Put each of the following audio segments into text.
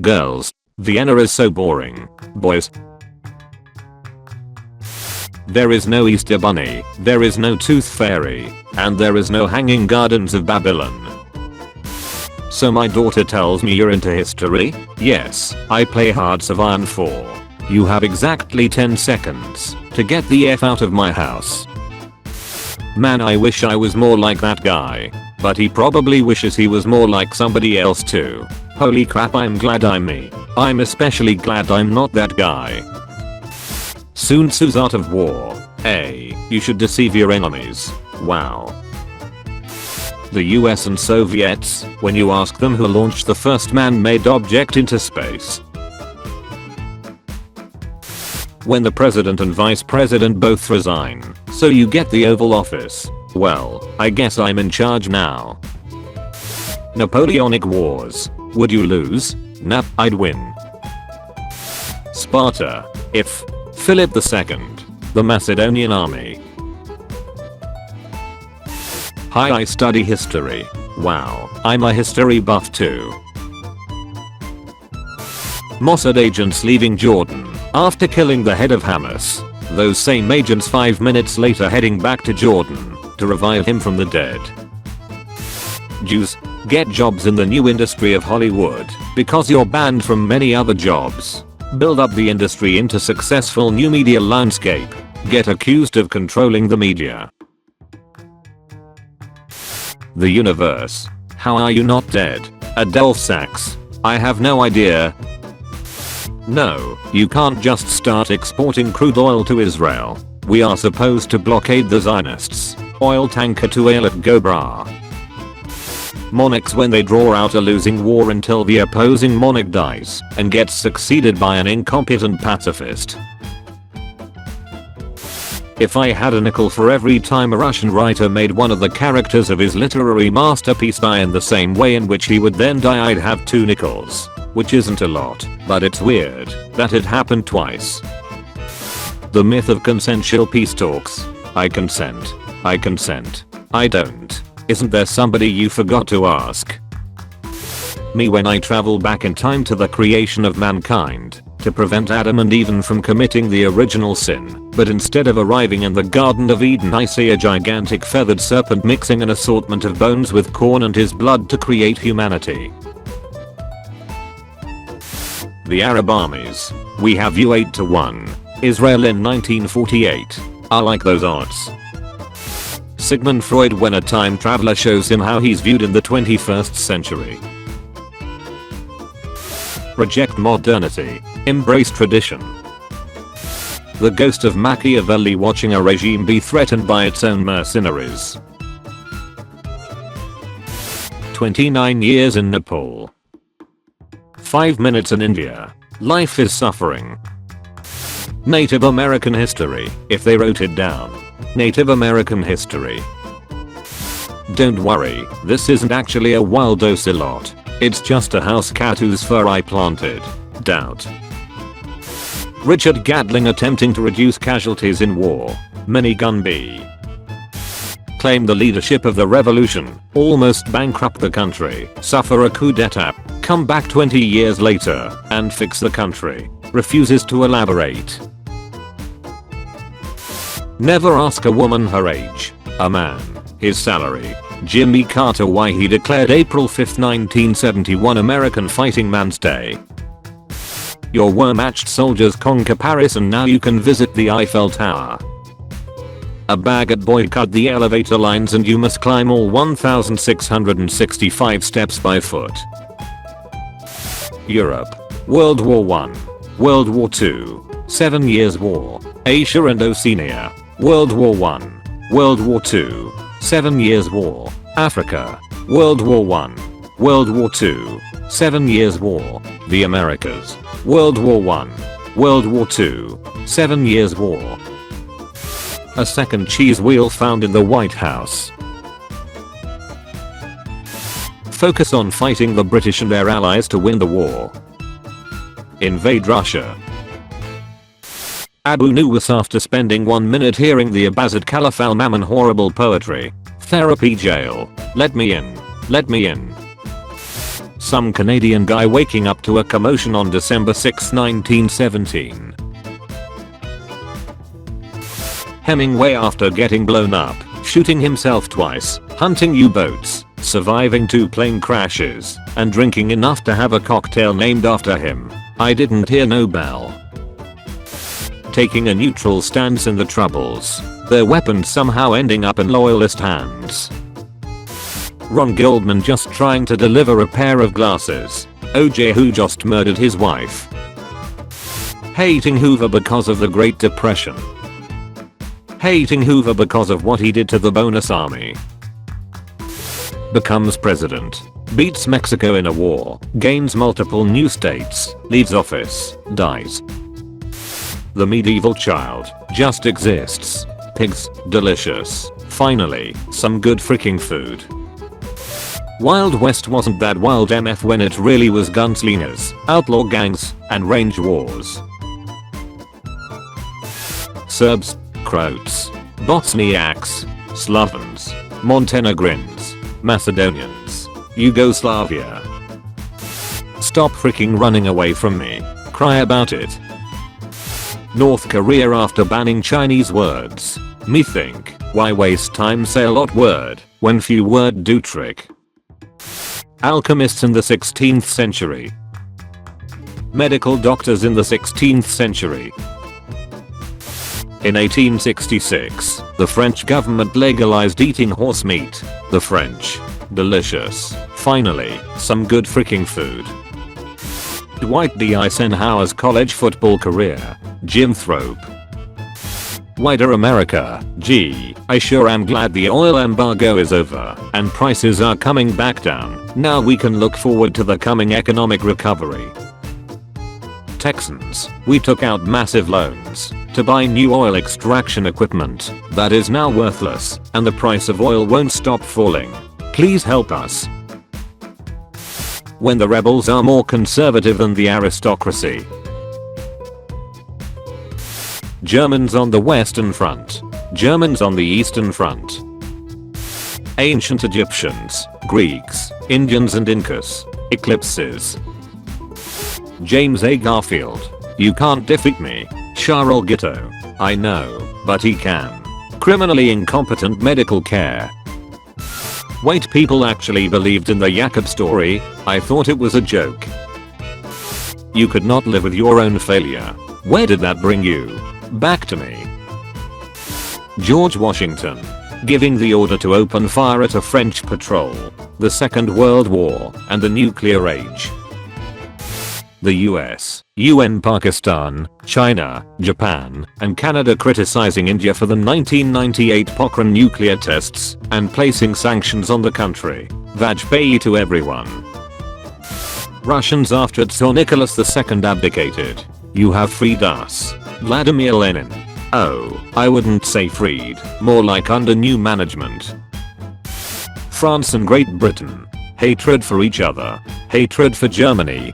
Girls. Vienna is so boring. Boys. There is no Easter Bunny, there is no Tooth Fairy, and there is no Hanging Gardens of Babylon. So my daughter tells me you're into history? Yes, I play Hearts of Iron 4. You have exactly 10 seconds to get the F out of my house. Man, I wish I was more like that guy. But he probably wishes he was more like somebody else too. Holy crap, I'm glad I'm me. I'm especially glad I'm not that guy. Sun Tzu's Art of War. A. You should deceive your enemies. Wow. The US and Soviets, when you ask them who launched the first man-made object into space. When the president and vice president both resign, so you get the Oval Office. Well, I guess I'm in charge now. Napoleonic Wars. Would you lose? Nah, I'd win. Sparta. If Philip II, the Macedonian army. Hi, I study history. Wow, I'm a history buff too. Mossad agents leaving Jordan after killing the head of Hamas. Those same agents 5 minutes later heading back to Jordan to revive him from the dead. Jews. Get jobs in the new industry of Hollywood because you're banned from many other jobs. Build up the industry into successful new media landscape. Get accused of controlling the media. The universe. How are you not dead? Adolf Sachs. I have no idea. No, you can't just start exporting crude oil to Israel. We are supposed to blockade the Zionists. Oil tanker to Eilat go brah. Monarchs when they draw out a losing war until the opposing monarch dies and gets succeeded by an incompetent pacifist. If I had a nickel for every time a Russian writer made one of the characters of his literary masterpiece die in the same way in which he would then die, I'd have 2 nickels. Which isn't a lot, but it's weird that it happened twice. The myth of consensual peace talks. I consent. I consent. I don't. Isn't there somebody you forgot to ask? Me when I travel back in time to the creation of mankind to prevent Adam and Eve from committing the original sin, but instead of arriving in the Garden of Eden I see a gigantic feathered serpent mixing an assortment of bones with corn and his blood to create humanity. The Arab armies. We have you 8-1. Israel in 1948. I like those odds. Sigmund Freud when a time traveler shows him how he's viewed in the 21st century. Reject modernity. Embrace tradition. The ghost of Machiavelli watching a regime be threatened by its own mercenaries. 29 years in Nepal. 5 minutes in India. Life is suffering. Native American history, if they wrote it down. Native American history. Don't worry, this isn't actually a wild ocelot. It's just a house cat whose fur I planted. Doubt. Richard Gatling attempting to reduce casualties in war. Minigun B. Claim the leadership of the revolution. Almost bankrupt the country. Suffer a coup d'etat. Come back 20 years later and fix the country. Refuses to elaborate. Never ask a woman her age. A man, his salary. Jimmy Carter why he declared April 5, 1971 American Fighting Man's Day. Your war-matched soldiers conquer Paris and now you can visit the Eiffel Tower. A baguette boy cut the elevator lines and you must climb all 1,665 steps by foot. Europe. World War I. World War II. 7 Years' War. Asia and Oceania. World War I. World War II. 7 Years' War. Africa. World War I. World War II. 7 Years' War. The Americas. World War I. World War II. 7 Years' War. A second cheese wheel found in the White House. Focus on fighting the British and their allies to win the war. Invade Russia. Abu Nuwas after spending 1 minute hearing the Abbasid Caliph al-Mamun horrible poetry. Therapy jail. Let me in. Let me in. Some Canadian guy waking up to a commotion on December 6, 1917. Hemingway after getting blown up, shooting himself twice, hunting U-boats, surviving 2 plane crashes, and drinking enough to have a cocktail named after him. I didn't hear no bell. Taking a neutral stance in the Troubles. Their weapons somehow ending up in loyalist hands. Ron Goldman just trying to deliver a pair of glasses. OJ who just murdered his wife. Hating Hoover because of the Great Depression. Hating Hoover because of what he did to the bonus army. Becomes president. Beats Mexico in a war. Gains multiple new states. Leaves office. Dies. The medieval child. Just exists. Pigs. Delicious. Finally, some good freaking food. Wild West wasn't that wild MF when it really was gunslingers, outlaw gangs, and range wars. Serbs, Croats, Bosniaks, Slavons, Montenegrins, Macedonians, Yugoslavia. Stop freaking running away from me. Cry about it. North Korea after banning Chinese words. Me think, why waste time say a lot word, when few word do trick. Alchemists in the 16th century. Medical doctors in the 16th century. In 1866, the French government legalized eating horse meat. The French. Delicious. Finally, some good freaking food. Dwight D. Eisenhower's college football career. Jim Thrope. Wider America. Gee, I sure am glad the oil embargo is over and prices are coming back down. Now we can look forward to the coming economic recovery. Texans, we took out massive loans to buy new oil extraction equipment that is now worthless and the price of oil won't stop falling. Please help us. When the rebels are more conservative than the aristocracy. Germans on the Western Front. Germans on the Eastern Front. Ancient Egyptians, Greeks, Indians and Incas. Eclipses. James A. Garfield. You can't defeat me. Charles Gitto. I know, but he can. Criminally incompetent medical care. Wait, people actually believed in the Jakob story? I thought it was a joke. You could not live with your own failure. Where did that bring you? Back to me. George Washington. Giving the order to open fire at a French patrol. The Second World War and the Nuclear Age. The US, UN, Pakistan, China, Japan, and Canada criticizing India for the 1998 Pokhran nuclear tests and placing sanctions on the country. Vajpayee to everyone. Russians after Tsar Nicholas II abdicated. You have freed us. Vladimir Lenin. Oh, I wouldn't say freed, more like under new management. France and Great Britain. Hatred for each other. Hatred for Germany.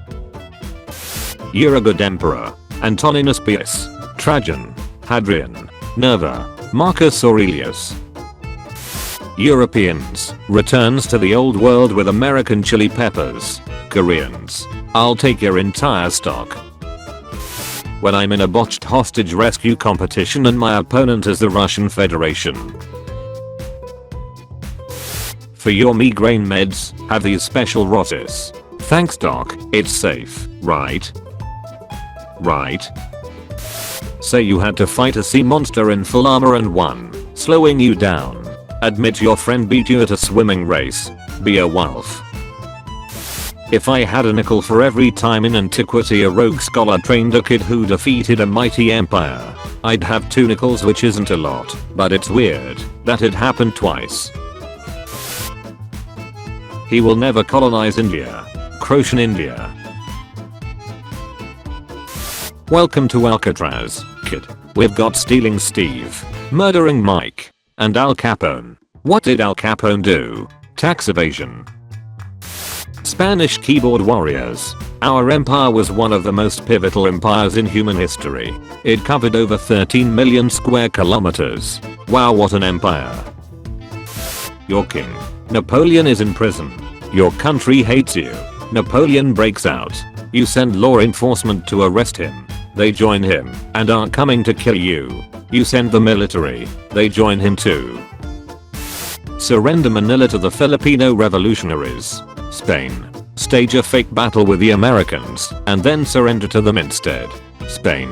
You're a good emperor. Antoninus Pius. Trajan. Hadrian. Nerva. Marcus Aurelius. Europeans. Returns to the old world with American chili peppers. Koreans. I'll take your entire stock. When I'm in a botched hostage rescue competition and my opponent is the Russian Federation. For your migraine meds, have these special roses. Thanks doc, it's safe, right? Right? Say you had to fight a sea monster in full armor and won, slowing you down. Admit your friend beat you at a swimming race. Be a wolf. If I had a nickel for every time in antiquity a rogue scholar trained a kid who defeated a mighty empire, I'd have 2 nickels, which isn't a lot, but it's weird that it happened twice. He will never colonize India. Croatian India. Welcome to Alcatraz, kid. We've got stealing Steve, murdering Mike, and Al Capone. What did Al Capone do? Tax evasion. Spanish keyboard warriors. Our empire was one of the most pivotal empires in human history. It covered over 13 million square kilometers. Wow, what an empire. Your king. Napoleon is in prison. Your country hates you. Napoleon breaks out. You send law enforcement to arrest him. They join him and are coming to kill you. You send the military. They join him too. Surrender Manila to the Filipino revolutionaries. Spain. Stage a fake battle with the Americans and then surrender to them instead. Spain.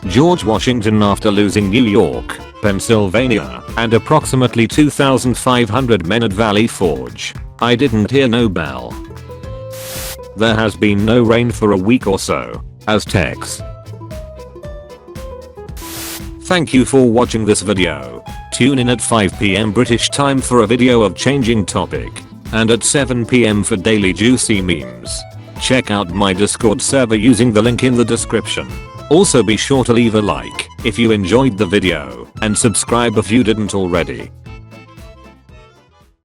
George Washington, after losing New York, Pennsylvania, and approximately 2,500 men at Valley Forge. I didn't hear no bell. There has been no rain for a week or so. Aztecs. Thank you for watching this video. Tune in at 5 PM British time for a video of changing topic. And at 7 PM for daily juicy memes. Check out my Discord server using the link in the description. Also be sure to leave a like if you enjoyed the video and subscribe if you didn't already.